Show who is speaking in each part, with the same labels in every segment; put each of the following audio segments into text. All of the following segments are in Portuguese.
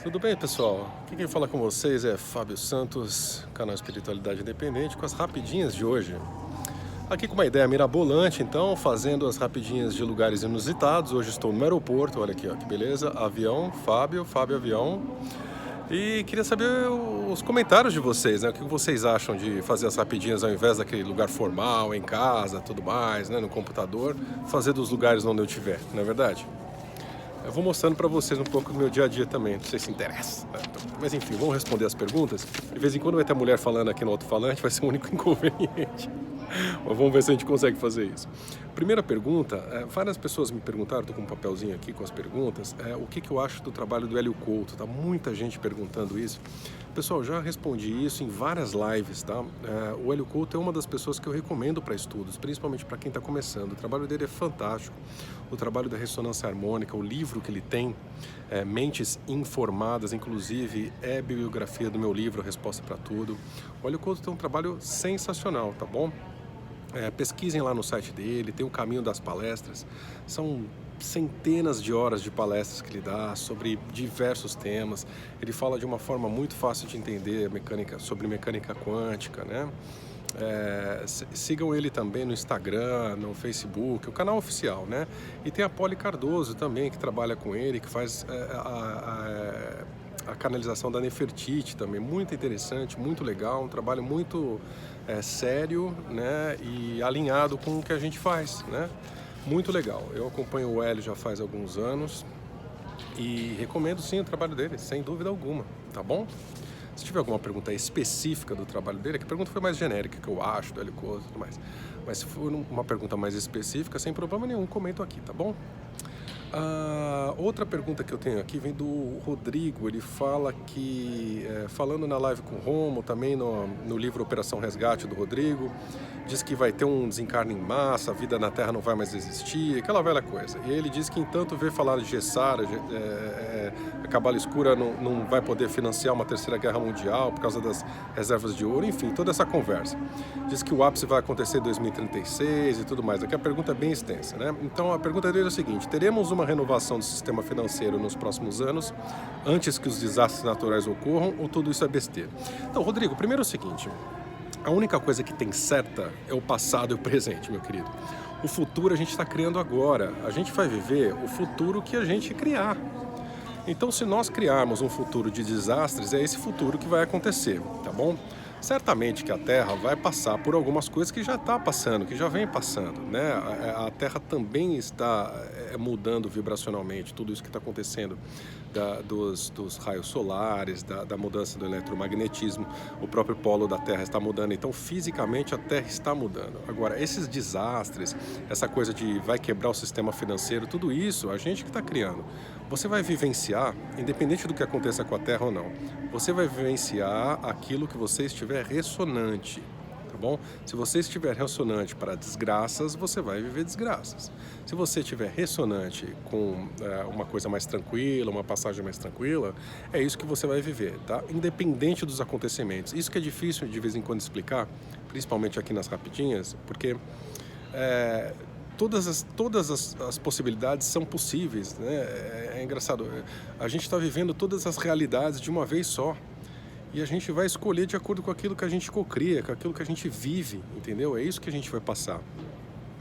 Speaker 1: Tudo bem, pessoal? Aqui quem fala com vocês é Fábio Santos, canal Espiritualidade Independente, com as rapidinhas de hoje. Aqui com uma ideia mirabolante, então, fazendo as rapidinhas de lugares inusitados. Hoje estou no aeroporto, olha aqui, ó, que beleza. Avião, Fábio Avião. E queria saber os comentários de vocês, né? O que vocês acham de fazer as rapidinhas ao invés daquele lugar formal, em casa, tudo mais, né? No computador, fazer dos lugares onde eu estiver, não é verdade? Eu vou mostrando para vocês um pouco do meu dia a dia também, não sei se interessa. Mas enfim, vamos responder as perguntas. De vez em quando vai ter mulher falando aqui no alto-falante, vai ser o único inconveniente. Mas vamos ver se a gente consegue fazer isso. Primeira pergunta, várias pessoas me perguntaram, estou com um papelzinho aqui com as perguntas, o que eu acho do trabalho do Hélio Couto. Tá muita gente perguntando isso. Pessoal, já respondi isso em várias lives, tá? O Hélio Couto é uma das pessoas que eu recomendo para estudos, principalmente para quem está começando. O trabalho dele é fantástico. O trabalho da ressonância harmônica, o livro que ele tem, Mentes Informadas, inclusive é bibliografia do meu livro, Resposta para Tudo. O Hélio Couto tem um trabalho sensacional, tá bom? Pesquisem lá no site dele, tem o Caminho das Palestras. São centenas de horas de palestras que ele dá sobre diversos temas. Ele fala de uma forma muito fácil de entender sobre mecânica quântica, né? Sigam ele também no Instagram, no Facebook, o canal oficial, né? E tem a Poli Cardoso também, que trabalha com ele, que faz a canalização da Nefertiti também, muito interessante, muito legal, um trabalho muito sério, né? E alinhado com o que a gente faz, né? Muito legal. Eu acompanho o Hélio já faz alguns anos e recomendo sim o trabalho dele, sem dúvida alguma, tá bom? Se tiver alguma pergunta específica do trabalho dele, que a pergunta foi mais genérica, que eu acho, do Hélio Couto e tudo mais. Mas se for uma pergunta mais específica, sem problema nenhum, comento aqui, tá bom? Outra pergunta que eu tenho aqui vem do Rodrigo. Ele fala que, falando na live com o Romo, também no livro Operação Resgate do Rodrigo, diz que vai ter um desencarne em massa, a vida na Terra não vai mais existir, aquela velha coisa. E ele diz que entanto vê falar de Gessara, a Cabala Escura não vai poder financiar uma terceira guerra mundial por causa das reservas de ouro, enfim, toda essa conversa. Diz que o ápice vai acontecer em 2036 e tudo mais. Aqui a pergunta é bem extensa, né? Então a pergunta dele é o seguinte: teremos uma renovação do sistema financeiro nos próximos anos, antes que os desastres naturais ocorram, ou tudo isso é besteira? Então, Rodrigo, primeiro é o seguinte: a única coisa que tem certa é o passado e o presente, meu querido. O futuro a gente está criando agora. A gente vai viver o futuro que a gente criar. Então, se nós criarmos um futuro de desastres, é esse futuro que vai acontecer, tá bom? Certamente que a Terra vai passar por algumas coisas que já está passando, que já vem passando, né? A Terra também está mudando vibracionalmente, tudo isso que está acontecendo dos raios solares, da mudança do eletromagnetismo, o próprio polo da Terra está mudando, então fisicamente a Terra está mudando. Agora, esses desastres, essa coisa de vai quebrar o sistema financeiro, tudo isso a gente que está criando. Você vai vivenciar, independente do que aconteça com a Terra ou não, você vai vivenciar aquilo que você estiver ressonante, tá bom? Se você estiver ressonante para desgraças, você vai viver desgraças. Se você estiver ressonante com uma coisa mais tranquila, uma passagem mais tranquila, é isso que você vai viver, tá? Independente dos acontecimentos. Isso que é difícil de vez em quando explicar, principalmente aqui nas rapidinhas, porque todas as possibilidades são possíveis, né? É engraçado, a gente está vivendo todas as realidades de uma vez só e a gente vai escolher de acordo com aquilo que a gente cocria, com aquilo que a gente vive, entendeu? É isso que a gente vai passar.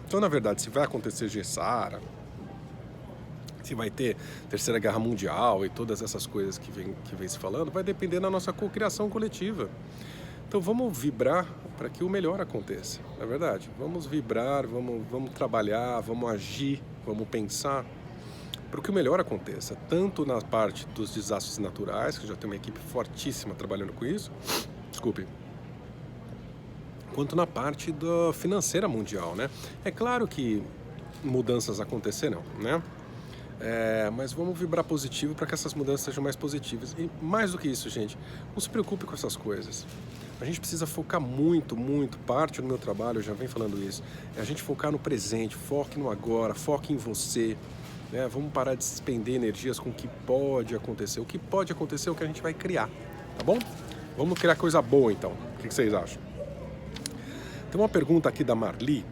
Speaker 1: Então, na verdade, se vai acontecer Gessara, se vai ter Terceira Guerra Mundial e todas essas coisas que vem se falando, vai depender da nossa cocriação coletiva. Então vamos vibrar para que o melhor aconteça, na verdade. Vamos vibrar, vamos trabalhar, vamos agir, vamos pensar para que o melhor aconteça. Tanto na parte dos desastres naturais, que já tem uma equipe fortíssima trabalhando com isso, quanto na parte da financeira mundial, né? É claro que mudanças acontecerão, né? Mas vamos vibrar positivo para que essas mudanças sejam mais positivas. E mais do que isso, gente, não se preocupe com essas coisas. A gente precisa focar muito, parte do meu trabalho, eu já venho falando isso, é a gente focar no presente, foque no agora, foque em você, né? Vamos parar de despender energias com o que pode acontecer. O que pode acontecer é o que a gente vai criar, tá bom? Vamos criar coisa boa então, o que vocês acham? Tem uma pergunta aqui da Marli.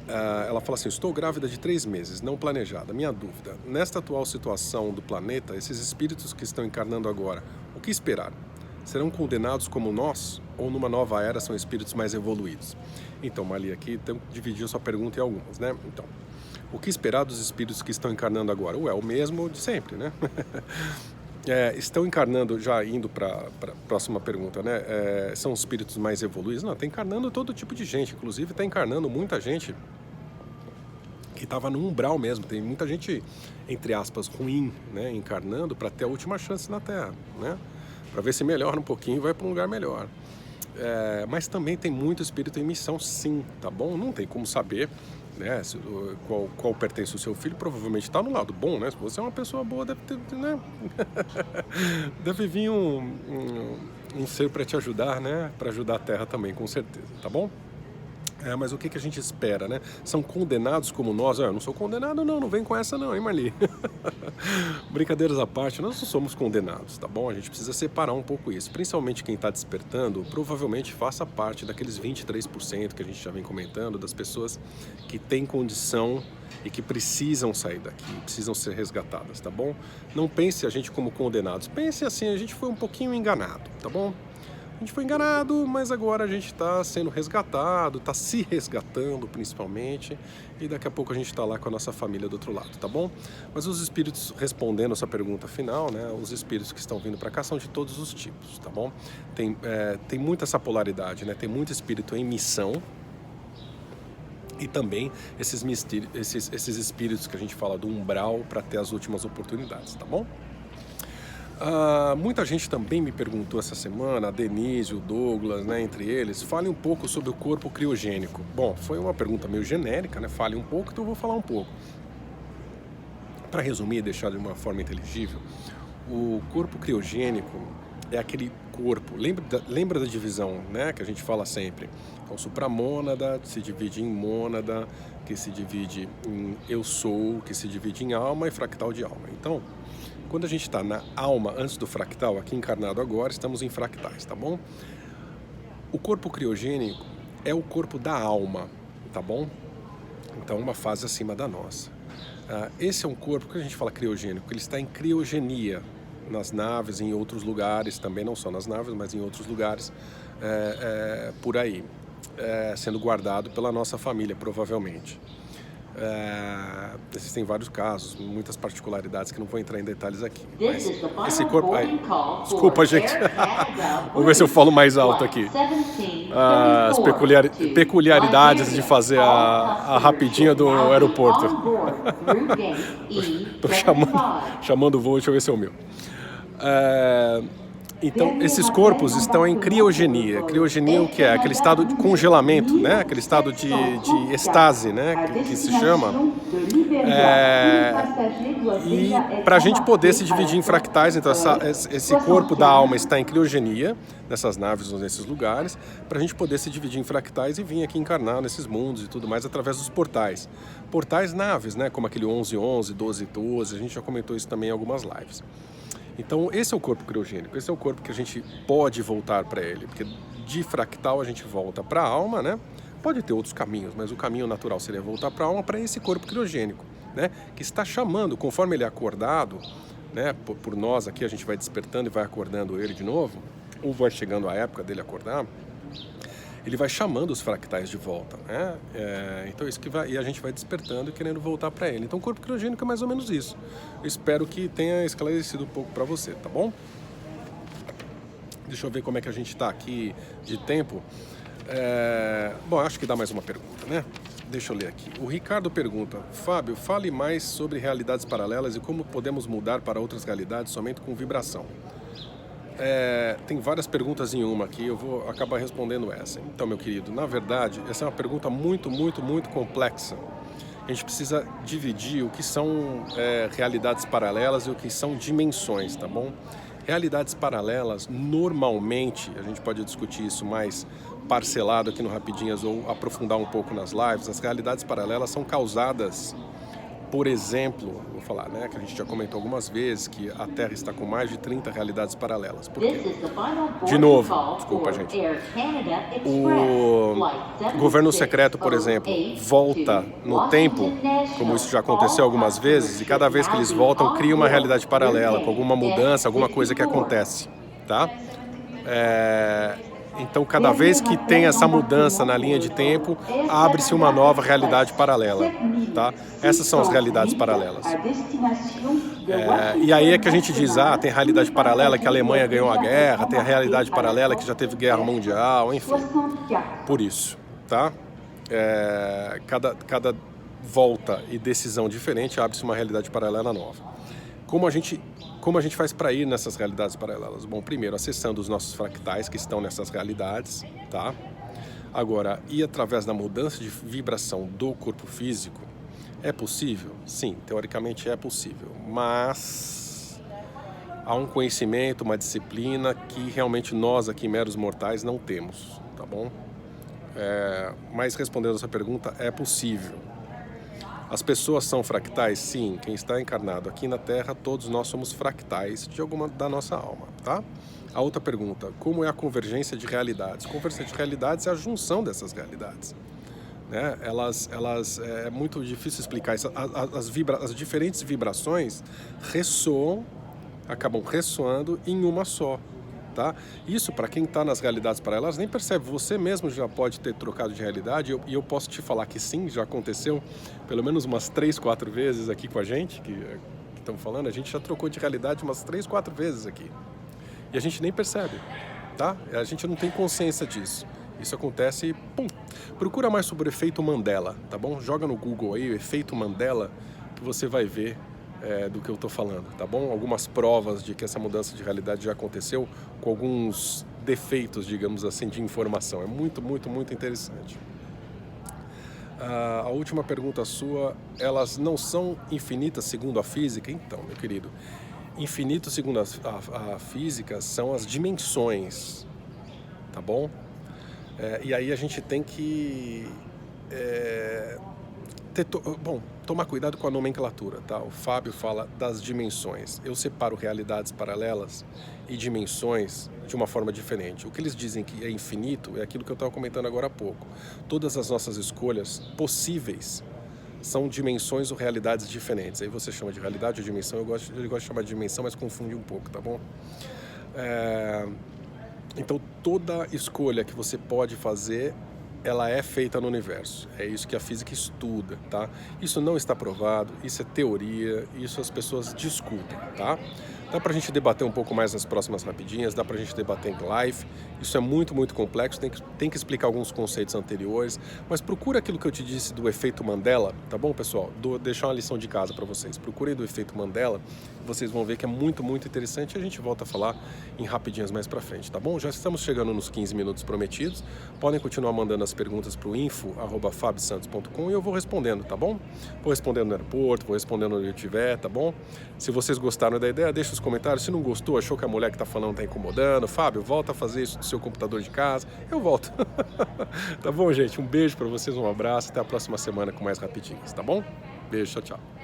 Speaker 1: Ela fala assim: estou grávida de 3 meses, não planejada. Minha dúvida, nesta atual situação do planeta, esses espíritos que estão encarnando agora, o que esperar? Serão condenados como nós? Ou numa nova era são espíritos mais evoluídos? Então, Marli, aqui dividiu sua pergunta em algumas, né? Então, o que esperar dos espíritos que estão encarnando agora? Ué, o mesmo de sempre, né? Estão encarnando, já indo para a próxima pergunta, né? São espíritos mais evoluídos? Não, está encarnando todo tipo de gente, inclusive está encarnando muita gente que estava no umbral mesmo. Tem muita gente, entre aspas, ruim, né? Encarnando para ter a última chance na Terra, né? Para ver se melhora um pouquinho e vai para um lugar melhor. Mas também tem muito espírito em missão, sim, tá bom? Não tem como saber, né, qual pertence ao seu filho. Provavelmente está no lado bom, né? Se você é uma pessoa boa, deve ter, né? Deve vir um ser para te ajudar, né? Para ajudar a Terra também, com certeza, tá bom? Mas o que a gente espera, né? São condenados como nós? Eu não sou condenado, não vem com essa não, hein, Marli? Brincadeiras à parte, nós não somos condenados, tá bom? A gente precisa separar um pouco isso. Principalmente quem está despertando, provavelmente faça parte daqueles 23% que a gente já vem comentando, das pessoas que têm condição e que precisam sair daqui, precisam ser resgatadas, tá bom? Não pense a gente como condenados, pense assim, a gente foi um pouquinho enganado, tá bom? A gente foi enganado, mas agora a gente está sendo resgatado, está se resgatando principalmente, e daqui a pouco a gente está lá com a nossa família do outro lado, tá bom? Mas os espíritos, respondendo essa pergunta final, né, os espíritos que estão vindo para cá são de todos os tipos, tá bom? Tem muita essa polaridade, né? Tem muito espírito em missão, e também esses espíritos que a gente fala do umbral para ter as últimas oportunidades, tá bom? Muita gente também me perguntou essa semana, a Denise, o Douglas, né, entre eles, fale um pouco sobre o corpo criogênico. Bom, foi uma pergunta meio genérica, né? Fale um pouco, então eu vou falar um pouco. Para resumir e deixar de uma forma inteligível, o corpo criogênico é aquele corpo, lembra da divisão, né, que a gente fala sempre? Então, supramônada se divide em mônada, que se divide em eu sou, que se divide em alma e fractal de alma. Então, quando a gente está na alma antes do fractal, aqui encarnado agora, estamos em fractais, tá bom? O corpo criogênico é o corpo da alma, tá bom? Então, uma fase acima da nossa. Esse é um corpo que a gente fala criogênico, ele está em criogenia, nas naves, em outros lugares, também não só nas naves, mas em outros lugares por aí, sendo guardado pela nossa família, provavelmente. Existem vários casos, muitas particularidades que não vou entrar em detalhes aqui. Mas esse corpo... desculpa, gente. Vou ver se eu falo mais alto aqui. As peculiaridades de fazer a rapidinha do aeroporto. Estou chamando o voo, deixa eu ver se é o meu. Então, esses corpos estão em criogenia. Criogenia o que é? Aquele estado de congelamento, né? Aquele estado de estase, né? Que se chama. E para a gente poder se dividir em fractais, então esse corpo da alma está em criogenia, nessas naves ou nesses lugares, para a gente poder se dividir em fractais e vir aqui encarnar nesses mundos e tudo mais através dos portais. Portais naves, né? Como aquele 1111, 1212, a gente já comentou isso também em algumas lives. Então, esse é o corpo criogênico, esse é o corpo que a gente pode voltar para ele, porque de fractal a gente volta para a alma, né? Pode ter outros caminhos, mas o caminho natural seria voltar para a alma, para esse corpo criogênico, né? Que está chamando, conforme ele é acordado, né? Por nós aqui, a gente vai despertando e vai acordando ele de novo, ou vai chegando a época dele acordar, ele vai chamando os fractais de volta, né? Então isso que vai, e a gente vai despertando e querendo voltar para ele. Então o corpo criogênico é mais ou menos isso. Eu espero que tenha esclarecido um pouco para você, tá bom? Deixa eu ver como é que a gente está aqui de tempo. Bom, acho que dá mais uma pergunta, né? Deixa eu ler aqui. O Ricardo pergunta: Fábio, fale mais sobre realidades paralelas e como podemos mudar para outras realidades somente com vibração. Tem várias perguntas em uma aqui, eu vou acabar respondendo essa. Então, meu querido, na verdade, essa é uma pergunta muito, muito, muito complexa. A gente precisa dividir o que são realidades paralelas e o que são dimensões, tá bom? Realidades paralelas, normalmente, a gente pode discutir isso mais parcelado aqui no Rapidinhas ou aprofundar um pouco nas lives. As realidades paralelas são causadas por exemplo, vou falar, né, que a gente já comentou algumas vezes que a Terra está com mais de 30 realidades paralelas. Por quê? De novo, desculpa, gente. O governo secreto, por exemplo, volta no tempo, como isso já aconteceu algumas vezes, e cada vez que eles voltam, cria uma realidade paralela, com alguma mudança, alguma coisa que acontece, tá? Então, cada vez que tem essa mudança na linha de tempo, abre-se uma nova realidade paralela, tá? Essas são as realidades paralelas. E aí é que a gente diz, tem realidade paralela que a Alemanha ganhou a guerra, tem a realidade paralela que já teve guerra mundial, enfim. Por isso, tá? Cada volta e decisão diferente abre-se uma realidade paralela nova. Como a gente faz para ir nessas realidades paralelas? Bom, primeiro, acessando os nossos fractais que estão nessas realidades, tá? Agora, ir através da mudança de vibração do corpo físico, é possível? Sim, teoricamente é possível, mas há um conhecimento, uma disciplina que realmente nós aqui, meros mortais, não temos, tá bom? Mas respondendo essa pergunta, é possível. As pessoas são fractais? Sim, quem está encarnado aqui na Terra, todos nós somos fractais de alguma da nossa alma, tá? A outra pergunta, como é a convergência de realidades? Convergência de realidades é a junção dessas realidades, né? É muito difícil explicar isso. As diferentes vibrações acabam ressoando em uma só. Tá? Isso, para quem está nas realidades paralelas, nem percebe. Você mesmo já pode ter trocado de realidade e eu posso te falar que sim, já aconteceu pelo menos umas 3, 4 vezes aqui com a gente, que estamos falando, a gente já trocou de realidade umas 3, 4 vezes aqui. E a gente nem percebe, tá? A gente não tem consciência disso. Isso acontece e pum! Procura mais sobre o efeito Mandela, tá bom? Joga no Google aí o efeito Mandela que você vai ver do que eu estou falando, tá bom? Algumas provas de que essa mudança de realidade já aconteceu com alguns defeitos, digamos assim, de informação. É muito, muito, muito interessante. A última pergunta sua, elas não são infinitas segundo a física? Então, meu querido, infinito segundo a física são as dimensões, tá bom? E aí a gente tem que tomar cuidado com a nomenclatura, tá? O Fábio fala das dimensões. Eu separo realidades paralelas e dimensões de uma forma diferente. O que eles dizem que é infinito é aquilo que eu estava comentando agora há pouco. Todas as nossas escolhas possíveis são dimensões ou realidades diferentes. Aí você chama de realidade ou dimensão. Eu gosto de chamar de dimensão, mas confunde um pouco, tá bom? Então, toda escolha que você pode fazer, ela é feita no universo. É isso que a física estuda, tá? Isso não está provado, isso é teoria, isso as pessoas discutem, tá? Dá pra gente debater um pouco mais nas próximas rapidinhas, dá pra gente debater em live. Isso é muito, muito complexo, tem que explicar alguns conceitos anteriores, mas procura aquilo que eu te disse do efeito Mandela, tá bom, pessoal? Deixar uma lição de casa para vocês. Procurem do efeito Mandela, vocês vão ver que é muito, muito interessante e a gente volta a falar em rapidinhas mais pra frente, tá bom? Já estamos chegando nos 15 minutos prometidos. Podem continuar mandando as perguntas pro info@fabsantos.com e eu vou respondendo, tá bom? Vou respondendo no aeroporto, vou respondendo onde eu estiver, tá bom? Se vocês gostaram da ideia, deixa os comentários. Se não gostou, achou que a mulher que tá falando tá incomodando, Fábio, volta a fazer isso do seu computador de casa, eu volto. Tá bom, gente? Um beijo pra vocês, um abraço, até a próxima semana com mais rapidinhas, tá bom? Beijo, tchau, tchau.